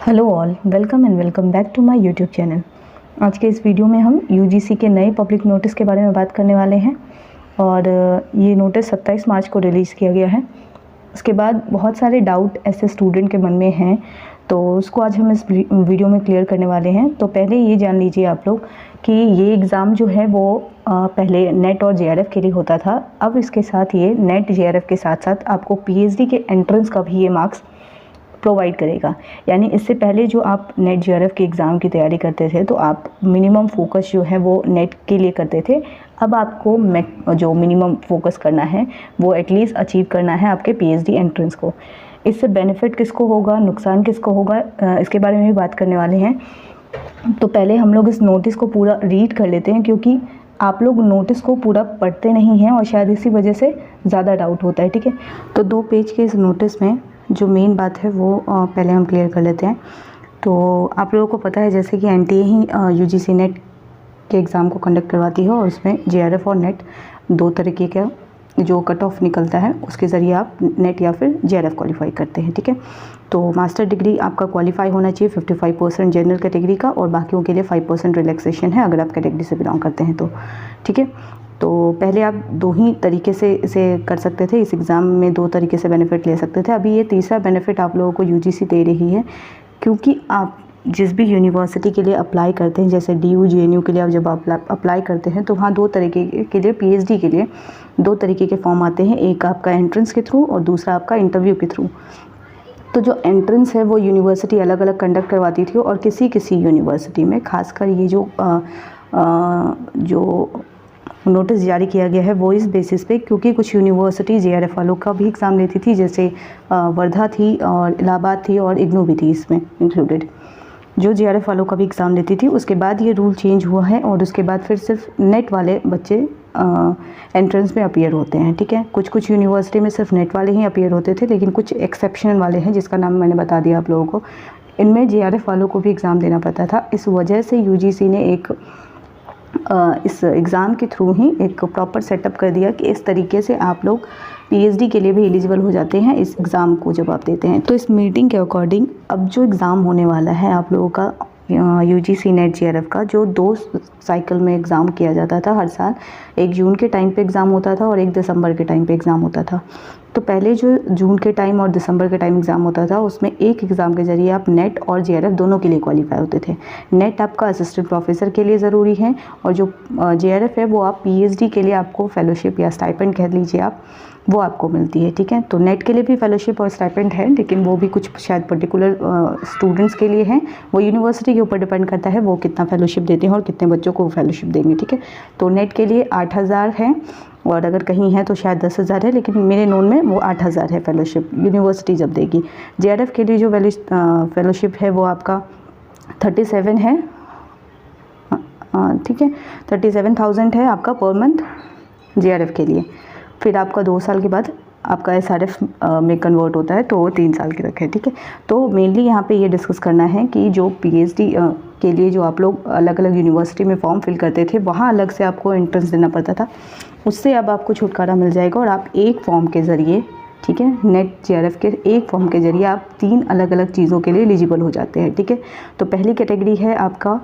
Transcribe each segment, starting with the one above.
Hello all, welcome and welcome back to my YouTube channel. आज के इस video में हम यूजीसी के नए पब्लिक नोटिस के बारे में बात करने वाले हैं और ये नोटिस 27 मार्च को रिलीज़ किया गया है। उसके बाद बहुत सारे डाउट ऐसे स्टूडेंट के मन में हैं, तो उसको आज हम इस वीडियो में क्लियर करने वाले हैं। तो पहले ये जान लीजिए आप लोग कि ये एग्ज़ाम जो है वो पहले नेट और जेआरएफ के लिए होता था। अब इसके साथ ये नेट जेआरएफ के साथ साथ आपको पीएचडी के एंट्रेंस का भी ये मार्क्स प्रोवाइड करेगा। यानी इससे पहले जो आप नेट जेआरएफ के एग्ज़ाम की तैयारी करते थे तो आप मिनिमम फोकस जो है वो नेट के लिए करते थे। अब आपको जो मिनिमम फोकस करना है वो एटलीस्ट अचीव करना है आपके पीएचडी एंट्रेंस को। इससे बेनिफिट किसको होगा, नुकसान किसको होगा, इसके बारे में भी बात करने वाले हैं। तो पहले हम लोग इस नोटिस को पूरा रीड कर लेते हैं, क्योंकि आप लोग नोटिस को पूरा पढ़ते नहीं हैं और शायद इसी वजह से ज़्यादा डाउट होता है। ठीक है, तो 2 पेज के इस नोटिस में जो मेन बात है वो पहले हम क्लियर कर लेते हैं। तो आप लोगों को पता है जैसे कि एनटीए ही यूजीसी नेट के एग्ज़ाम को कंडक्ट करवाती है और उसमें जेआरएफ और नेट 2 तरीके का जो कट ऑफ निकलता है उसके ज़रिए आप नेट या फिर जेआरएफ क्वालिफाई करते हैं। ठीक है, तो मास्टर डिग्री आपका क्वालिफाई होना चाहिए 55% जनरल कैटेगरी का, और बाकियों के लिए 5% रिलैक्सेशन है अगर आप कैटेगरी से बिलोंग करते हैं तो। ठीक है, तो पहले आप 2 ही तरीके से इसे कर सकते थे, इस एग्ज़ाम में 2 तरीके से बेनिफिट ले सकते थे। अभी ये तीसरा बेनिफिट आप लोगों को यूजीसी दे रही है, क्योंकि आप जिस भी यूनिवर्सिटी के लिए अप्लाई करते हैं, जैसे डीयू जेएनयू के लिए आप जब अप्लाई करते हैं तो वहाँ 2 तरीके के लिए पीएचडी के लिए 2 तरीके के फॉर्म आते हैं, एक आपका एंट्रेंस के थ्रू और दूसरा आपका इंटरव्यू के थ्रू। तो जो एंट्रेंस है वो यूनिवर्सिटी अलग अलग कंडक्ट करवाती थी, और किसी यूनिवर्सिटी में खासकर ये जो नोटिस जारी किया गया है वो इस बेसिस पे, क्योंकि कुछ यूनिवर्सिटी जेआरएफ वालों का भी एग्ज़ाम लेती थी, जैसे वर्धा थी और इलाहाबाद थी और इग्नू भी थी इसमें इंक्लूडेड, जो जेआरएफ वालों का भी एग्ज़ाम लेती थी। उसके बाद ये रूल चेंज हुआ है और उसके बाद फिर सिर्फ नेट वाले बच्चे एंट्रेंस में अपीयर होते हैं। ठीक है, कुछ यूनिवर्सिटी में सिर्फ नेट वाले ही अपीयर होते थे, लेकिन कुछ एक्सेप्शनल वाले हैं जिसका नाम मैंने बता दिया आप लोगों को, इनमें जेआरएफ वालों को भी एग्ज़ाम देना पड़ता था। इस वजह से यूजीसी ने इस एग्ज़ाम के थ्रू ही एक प्रॉपर सेटअप कर दिया कि इस तरीके से आप लोग पीएचडी के लिए भी एलिजिबल हो जाते हैं इस एग्ज़ाम को जब आप देते हैं। तो इस मीटिंग के अकॉर्डिंग अब जो एग्ज़ाम होने वाला है आप लोगों का यूजीसी नेट जेआरएफ का, जो 2 साइकिल में एग्ज़ाम किया जाता था हर साल, 1 जून के टाइम पे एग्ज़ाम होता था और 1 दिसंबर के टाइम पे एग्ज़ाम होता था। तो पहले जो जून के टाइम और दिसंबर के टाइम एग्ज़ाम होता था उसमें एक एग्ज़ाम के ज़रिए आप नेट और जेआरएफ दोनों के लिए क्वालिफाई होते थे। नेट आपका असिस्टेंट प्रोफेसर के लिए ज़रूरी है, और जो जेआरएफ है वो आप पीएचडी के लिए आपको फेलोशिप या स्टाइपेंड कह लीजिए आप, वो आपको मिलती है। ठीक है, तो नेट के लिए भी फेलोशिप और स्टाइपेंड है, लेकिन वो भी कुछ शायद पर्टिकुलर स्टूडेंट्स के लिए हैं, वो यूनिवर्सिटी के ऊपर डिपेंड करता है वो कितना फेलोशिप देते हैं और कितने बच्चों को फेलोशिप देंगे। ठीक है, तो नेट के लिए 8000 है, और अगर कहीं है तो शायद 10,000 है, लेकिन मेरे नोन में वो 8000 है फेलोशिप यूनिवर्सिटी जब देगी। जेआरएफ के लिए जो फेलोशिप है वो आपका 37 है। ठीक है, 37,000 है आपका पर मंथ जेआरएफ के लिए। फिर आपका 2 साल के बाद आपका एसआरएफ में कन्वर्ट होता है, तो वो 3 साल के तक है। ठीक है, तो मेनली यहाँ पे ये डिस्कस करना है कि जो पीएचडी के लिए जो आप लोग अलग अलग यूनिवर्सिटी में फॉर्म फिल करते थे, वहाँ अलग से आपको एंट्रेंस देना पड़ता था, उससे अब आपको छुटकारा मिल जाएगा और आप एक फॉर्म के ज़रिए, ठीक है, नेट जेआरएफ के एक फॉर्म के ज़रिए आप 3 अलग अलग चीज़ों के लिए एलिजिबल हो जाते हैं। ठीक है, तो पहली कैटेगरी है आपका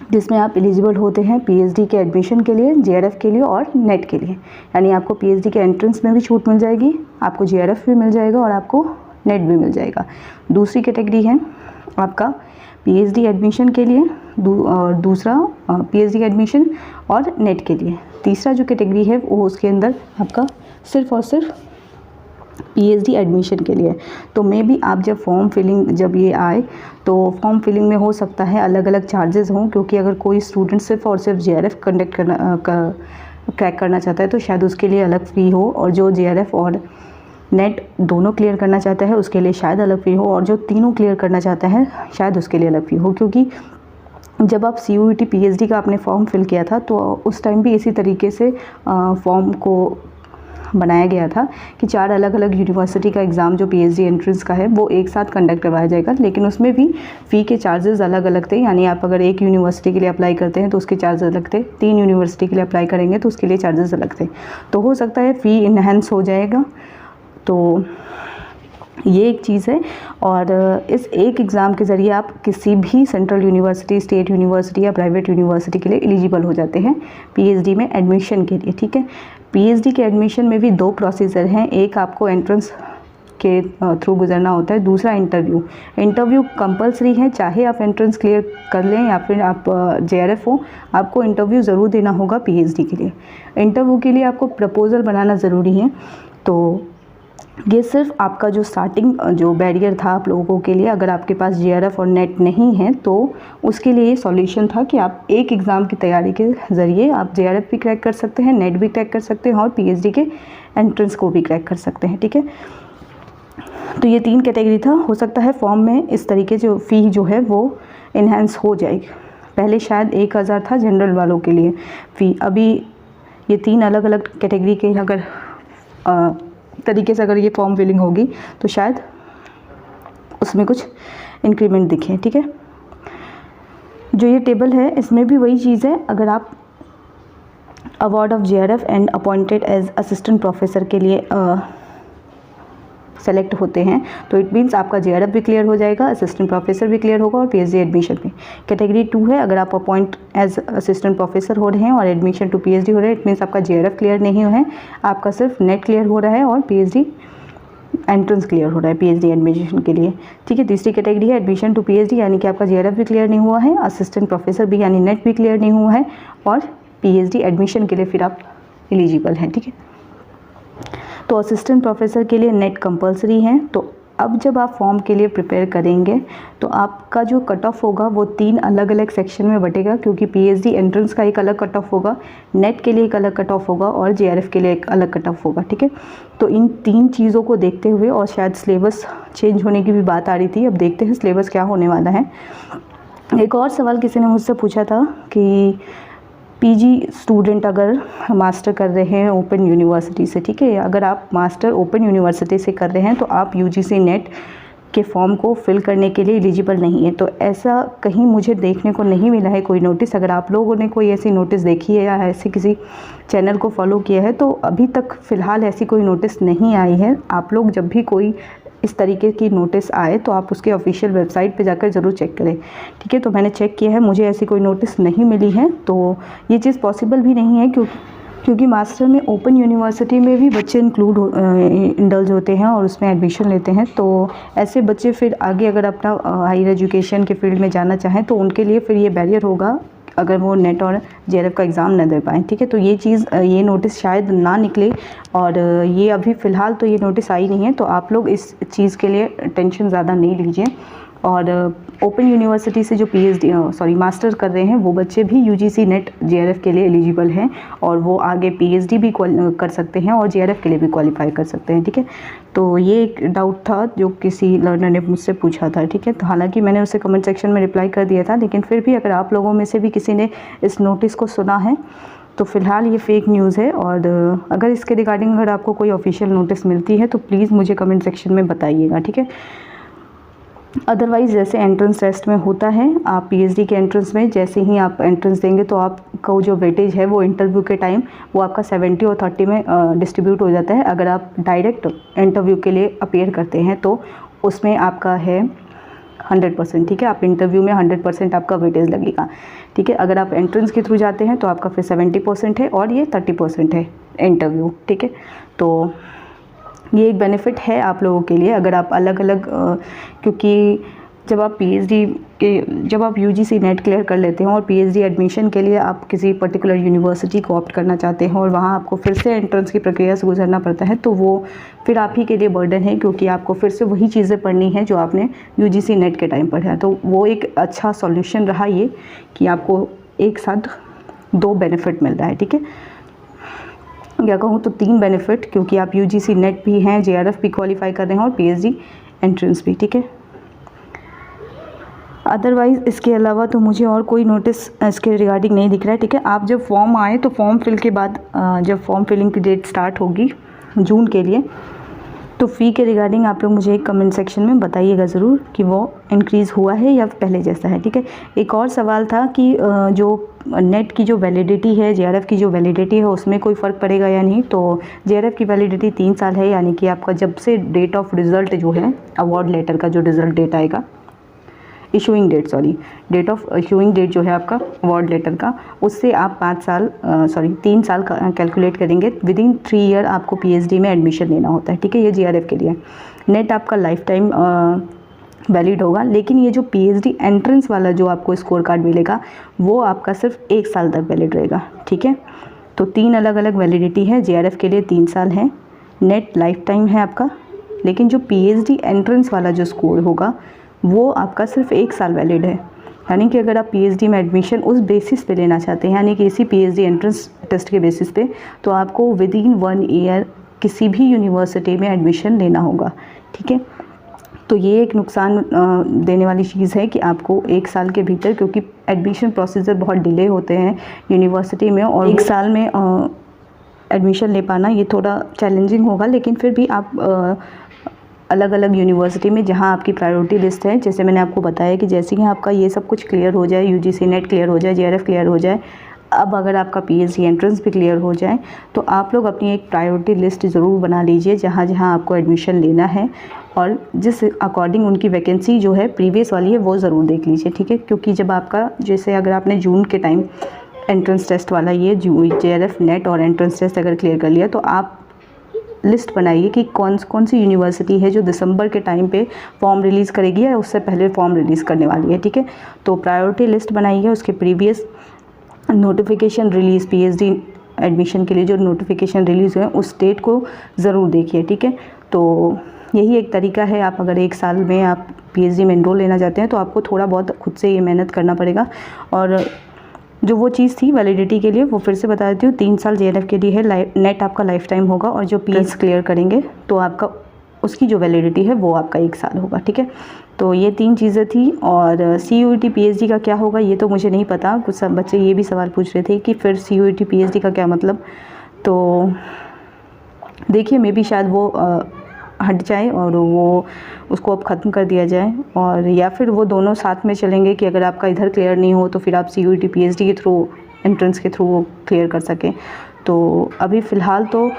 जिसमें आप एलिजिबल होते हैं पीएचडी के एडमिशन के लिए, जेआरएफ के लिए और नेट के लिए। यानी आपको पीएचडी के एंट्रेंस में भी छूट मिल जाएगी, आपको जेआरएफ भी मिल जाएगा और आपको नेट भी मिल जाएगा। दूसरी कैटेगरी है आपका पीएचडी एडमिशन के लिए, और दूसरा पीएचडी एडमिशन और नेट के लिए। तीसरा जो कैटेगरी है वो उसके अंदर आपका सिर्फ और सिर्फ पीएचडी एडमिशन के लिए। तो मे बी आप जब फॉर्म फिलिंग जब ये आए तो फॉर्म फिलिंग में हो सकता है अलग अलग चार्जेस हों, क्योंकि अगर कोई स्टूडेंट सिर्फ और सिर्फ जेआरएफ क्रैक करना चाहता है तो शायद उसके लिए अलग फ़ी हो, और जो जेआरएफ और नेट दोनों क्लियर करना चाहता है उसके लिए शायद अलग फ़ी हो, और जो तीनों क्लियर करना चाहता है शायद उसके लिए अलग फ़ी हो। क्योंकि जब आप सीयूईटी पीएचडी का आपने फॉर्म फिल किया था तो उस टाइम भी इसी तरीके से फॉर्म को बनाया गया था कि 4 अलग अलग यूनिवर्सिटी का एग्ज़ाम जो पीएचडी एंट्रेंस का है वो एक साथ कंडक्ट करवाया जाएगा, लेकिन उसमें भी फ़ी के चार्जेस अलग अलग थे। यानी आप अगर 1 यूनिवर्सिटी के लिए अप्लाई करते हैं तो उसके चार्जेस अलग थे, 3 यूनिवर्सिटी के लिए अप्लाई करेंगे तो उसके लिए चार्जेस अलग थे। तो हो सकता है फ़ी इनहेंस हो जाएगा। तो ये एक चीज़ है। और इस एक एग्ज़ाम के ज़रिए आप किसी भी सेंट्रल यूनिवर्सिटी, स्टेट यूनिवर्सिटी या प्राइवेट यूनिवर्सिटी के लिए एलिजिबल हो जाते हैं पीएचडी में एडमिशन के लिए, ठीक है। पीएचडी के एडमिशन में भी 2 प्रोसीजर हैं, एक आपको एंट्रेंस के थ्रू गुजरना होता है, दूसरा इंटरव्यू कंपलसरी है, चाहे आप एंट्रेंस क्लियर कर लें या फिर आप जेआरएफ हो, आपको इंटरव्यू ज़रूर देना होगा पीएचडी के लिए। इंटरव्यू के लिए आपको प्रपोज़ल बनाना ज़रूरी है। तो ये सिर्फ आपका जो स्टार्टिंग जो बैरियर था आप लोगों के लिए, अगर आपके पास जेआरएफ और नेट नहीं है तो उसके लिए सॉल्यूशन था कि आप एक एग्ज़ाम की तैयारी के ज़रिए आप जेआरएफ भी क्रैक कर सकते हैं, नेट भी क्रैक कर सकते हैं और पीएचडी के एंट्रेंस को भी क्रैक कर सकते हैं, ठीक है। तो ये 3 कैटेगरी था। हो सकता है फॉर्म में इस तरीके जो फ़ी जो है वो इन्हेंस हो जाएगी। पहले शायद 1000 था जनरल वालों के लिए फ़ी, अभी ये 3 अलग अलग कैटेगरी के अगर तरीके से अगर ये फॉर्म फिलिंग होगी तो शायद उसमें कुछ इंक्रीमेंट दिखे, ठीक है। जो ये टेबल है इसमें भी वही चीज़ है, अगर आप award of JRF and appointed as assistant professor के लिए सेलेक्ट होते हैं तो इट मीन्स आपका जेआरएफ भी क्लियर हो जाएगा, असिस्टेंट प्रोफेसर भी क्लियर होगा और पीएचडी एडमिशन भी। कैटेगरी 2 है, अगर आप अपॉइंट एज असिस्टेंट प्रोफेसर हो रहे हैं और एडमिशन टू पीएचडी हो रहे हैं, इट मीन्स आपका जेआरएफ क्लियर नहीं है, आपका सिर्फ नेट क्लियर हो रहा है और पीएचडी एंट्रेंस क्लियर हो रहा है पीएचडी एडमिशन के लिए, ठीक है। तीसरी कैटेगरी है एडमिशन टू पीएचडी, यानी कि आपका जेआरएफ भी क्लियर नहीं हुआ है, असिस्टेंट प्रोफेसर भी यानी नेट भी क्लियर नहीं हुआ है और पीएचडी एडमिशन के लिए फिर आप एलिजिबल हैं, ठीक है। तो असिस्टेंट प्रोफेसर के लिए नेट कंपलसरी है। तो अब जब आप फॉर्म के लिए प्रिपेयर करेंगे तो आपका जो कट ऑफ होगा वो 3 अलग अलग सेक्शन में बटेगा, क्योंकि पीएचडी एंट्रेंस का एक अलग कट ऑफ होगा, नेट के लिए एक अलग कट ऑफ होगा और जेआरएफ के लिए एक अलग कट ऑफ होगा, ठीक है। तो इन 3 चीज़ों को देखते हुए, और शायद सिलेबस चेंज होने की भी बात आ रही थी, अब देखते हैं सिलेबस क्या होने वाला है। एक और सवाल किसी ने मुझसे पूछा था कि पीजी स्टूडेंट अगर मास्टर कर रहे हैं ओपन यूनिवर्सिटी से, ठीक है, अगर आप मास्टर ओपन यूनिवर्सिटी से कर रहे हैं तो आप यूजीसी नेट के फॉर्म को फिल करने के लिए एलिजिबल नहीं है। तो ऐसा कहीं मुझे देखने को नहीं मिला है कोई नोटिस। अगर आप लोगों ने कोई ऐसी नोटिस देखी है या ऐसे किसी चैनल को फॉलो किया है तो अभी तक फ़िलहाल ऐसी कोई नोटिस नहीं आई है। आप लोग जब भी कोई इस तरीके की नोटिस आए तो आप उसके ऑफिशियल वेबसाइट पे जाकर ज़रूर चेक करें, ठीक है। तो मैंने चेक किया है, मुझे ऐसी कोई नोटिस नहीं मिली है। तो ये चीज़ पॉसिबल भी नहीं है क्योंकि मास्टर में ओपन यूनिवर्सिटी में भी बच्चे इंडल्ज होते हैं और उसमें एडमिशन लेते हैं। तो ऐसे बच्चे फिर आगे अगर अपना हायर एजुकेशन के फील्ड में जाना चाहें तो उनके लिए फिर ये बैरियर होगा अगर वो नेट और जेआरएफ का एग्ज़ाम न दे पाएँ, ठीक है। तो ये नोटिस शायद ना निकले और ये अभी फ़िलहाल तो ये नोटिस आई नहीं है। तो आप लोग इस चीज़ के लिए टेंशन ज़्यादा नहीं लीजिए। और ओपन यूनिवर्सिटी से जो मास्टर कर रहे हैं वो बच्चे भी यूजीसी नेट जेआरएफ के लिए एलिजिबल हैं और वो आगे पीएचडी भी कर सकते हैं और जेआरएफ के लिए भी क्वालिफाई कर सकते हैं, ठीक है। तो ये एक डाउट था जो किसी लर्नर ने मुझसे पूछा था, ठीक है। तो हालांकि मैंने उसे कमेंट सेक्शन में रिप्लाई कर दिया था, लेकिन फिर भी अगर आप लोगों में से भी किसी ने इस नोटिस को सुना है तो फ़िलहाल ये फेक न्यूज़ है। और अगर इसके रिगार्डिंग अगर आपको कोई ऑफिशियल नोटिस मिलती है तो प्लीज़ मुझे कमेंट सेक्शन में बताइएगा, ठीक है। अदरवाइज़ जैसे एंट्रेंस टेस्ट में होता है, आप पीएचडी के एंट्रेंस में जैसे ही आप एंट्रेंस देंगे तो आपका जो वेटेज है वो इंटरव्यू के टाइम वो आपका 70 और 30 में डिस्ट्रीब्यूट हो जाता है। अगर आप डायरेक्ट इंटरव्यू के लिए अपीयर करते हैं तो उसमें आपका है 100%, ठीक है। आप इंटरव्यू में 100% आपका वेटेज लगेगा, ठीक है। अगर आप एंट्रेंस के थ्रू जाते हैं तो आपका फिर 70% है और ये 30% है इंटरव्यू, ठीक है। तो ये एक बेनिफिट है आप लोगों के लिए अगर आप अलग अलग क्योंकि जब आप यूजीसी नेट क्लियर कर लेते हैं और पीएचडी एडमिशन के लिए आप किसी पर्टिकुलर यूनिवर्सिटी को ऑप्ट करना चाहते हैं और वहाँ आपको फिर से एंट्रेंस की प्रक्रिया से गुजरना पड़ता है तो वो फिर आप ही के लिए बर्डन है, क्योंकि आपको फिर से वही चीज़ें पढ़नी है जो आपने यूजीसी नेट के टाइम पढ़ा है। तो वो एक अच्छा सॉल्यूशन रहा ये कि आपको एक साथ 2 बेनिफिट मिल रहा है, ठीक है। या कहूँ तो 3 बेनिफिट, क्योंकि आप यूजीसी नेट भी हैं, जेआरएफ भी क्वालिफाई कर रहे हैं और पीएचडी एंट्रेंस भी, ठीक है। अदरवाइज़ इसके अलावा तो मुझे और कोई नोटिस इसके रिगार्डिंग नहीं दिख रहा है, ठीक है। आप जब फॉर्म आए तो फॉर्म फिल के बाद जब फॉर्म फिलिंग की डेट स्टार्ट होगी जून के लिए तो फ़ी के रिगार्डिंग आप लोग मुझे एक कमेंट सेक्शन में बताइएगा ज़रूर कि वो इंक्रीज़ हुआ है या पहले जैसा है, ठीक है। एक और सवाल था कि जो नेट की जो वैलिडिटी है, जेआरएफ की जो वैलिडिटी है, उसमें कोई फ़र्क पड़ेगा या नहीं। तो जेआरएफ की वैलिडिटी 3 साल है, यानी कि आपका जब से डेट ऑफ रिज़ल्ट जो है, अवार्ड लेटर का जो रिज़ल्ट डेट आएगा, issuing date, date of issuing date जो है आपका अवार्ड लेटर का, उससे आप 3 साल का कैलकुलेट करेंगे। विदिन 3 ईयर आपको पीएचडी में एडमिशन लेना होता है, ठीक है। ये जीआरएफ के लिए। नेट आपका लाइफ टाइम वैलिड होगा, लेकिन ये जो पीएचडी एंट्रेंस वाला जो आपको स्कोर कार्ड मिलेगा, वो आपका सिर्फ 1 साल तक वैलिड रहेगा, ठीक है। तो 3 अलग अलग वैलिडिटी है। जेआरएफ के लिए 3 साल है, नेट लाइफ टाइम है आपका, लेकिन जो पीएचडी एंट्रेंस वाला जो स्कोर होगा वो आपका सिर्फ 1 साल वैलिड है। यानी कि अगर आप पीएचडी में एडमिशन उस बेसिस पे लेना चाहते हैं, यानी कि इसी पीएचडी एंट्रेंस टेस्ट के बेसिस पे, तो आपको विदिन 1 ईयर किसी भी यूनिवर्सिटी में एडमिशन लेना होगा, ठीक है। तो ये एक नुकसान देने वाली चीज़ है कि आपको 1 साल के भीतर, क्योंकि एडमिशन प्रोसीजर बहुत डिले होते हैं यूनिवर्सिटी में, और 1 साल में एडमिशन ले पाना ये थोड़ा चैलेंजिंग होगा। लेकिन फिर भी आप अलग अलग यूनिवर्सिटी में जहाँ आपकी प्रायोरिटी लिस्ट है, जैसे मैंने आपको बताया कि जैसे ही आपका ये सब कुछ क्लियर हो जाए, यूजीसी नेट क्लियर हो जाए, जेआरएफ क्लियर हो जाए, अब अगर आपका पीएचडी एंट्रेंस भी क्लियर हो जाए, तो आप लोग अपनी एक प्रायोरिटी लिस्ट ज़रूर बना लीजिए जहाँ जहाँ आपको एडमिशन लेना है, और जिस अकॉर्डिंग उनकी वैकेंसी जो है प्रीवियस वाली है वो ज़रूर देख लीजिए, ठीक है। क्योंकि जब आपका, जैसे अगर आपने जून के टाइम एंट्रेंस टेस्ट वाला ये जेआरएफ नेट और एंट्रेंस टेस्ट अगर क्लियर कर लिया, तो आप लिस्ट बनाइए कि कौन सी यूनिवर्सिटी है जो दिसंबर के टाइम पे फॉर्म रिलीज़ करेगी या उससे पहले फॉर्म रिलीज़ करने वाली है, ठीक है। तो प्रायोरिटी लिस्ट बनाइए, उसके previous notification release, PhD admission के लिए जो नोटिफिकेशन रिलीज़ हुए उस डेट को ज़रूर देखिए, ठीक है। तो यही एक तरीका है। आप अगर 1 साल में आप पीएचडी में एनरोल लेना चाहते हैं, तो आपको थोड़ा बहुत खुद से ये मेहनत करना पड़ेगा। और जो वो चीज़ थी वैलिडिटी के लिए, वो फिर से बता देती हूँ, 3 साल जेआरएफ के लिए है, नेट आपका लाइफ टाइम होगा, और जो पीएच क्लियर करेंगे तो आपका उसकी जो वैलिडिटी है वो आपका 1 साल होगा, ठीक है। तो ये 3 चीज़ें थी। और सीयूईटी पीएचडी का क्या होगा ये तो मुझे नहीं पता। कुछ सब बच्चे ये भी सवाल पूछ रहे थे कि फिर सीयूईटी पीएचडी का क्या मतलब। तो देखिए, मे बी शायद वो हट जाए और वो उसको अब ख़त्म कर दिया जाए, और या फिर वो दोनों साथ में चलेंगे कि अगर आपका इधर क्लियर नहीं हो तो फिर आप सीयूईटी पीएचडी के थ्रू, एंट्रेंस के थ्रू वो क्लियर कर सकें। तो अभी फ़िलहाल तो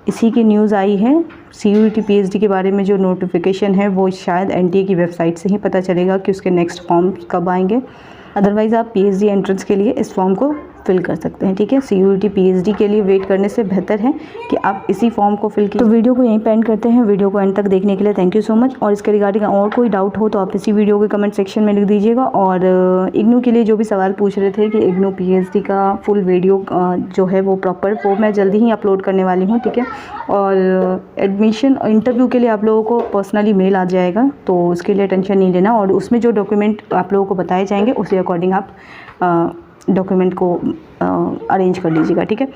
इसी की न्यूज़ आई है। सीयूईटी पीएचडी के बारे में जो नोटिफिकेशन है वो शायद एनटीए की वेबसाइट से ही पता चलेगा कि उसके नेक्स्ट फॉर्म कब आएंगे। अदरवाइज़ आप पीएचडी एंट्रेंस के लिए इस फॉर्म को फिल कर सकते हैं, ठीक है। सीयूईटी पीएचडी के लिए वेट करने से बेहतर है कि आप इसी फॉर्म को फिल कीजिए। तो वीडियो को यहीं पे एंड करते हैं। वीडियो को एंड तक देखने के लिए थैंक यू सो मच। और इसके रिगार्डिंग और कोई डाउट हो तो आप इसी वीडियो के कमेंट सेक्शन में लिख दीजिएगा। और इग्नू के लिए जो भी सवाल पूछ रहे थे कि इग्नू पीएचडी का फुल वीडियो जो है वो प्रॉपर, वो मैं जल्दी ही अपलोड करने वाली हूँ, ठीक है। और एडमिशन इंटरव्यू के लिए आप लोगों को पर्सनली मेल आ जाएगा, तो उसके लिए टेंशन नहीं लेना। और उसमें जो डॉक्यूमेंट आप लोगों को बताए जाएंगे उसी अकॉर्डिंग आप डॉक्यूमेंट को अरेंज कर लीजिएगा, ठीक है।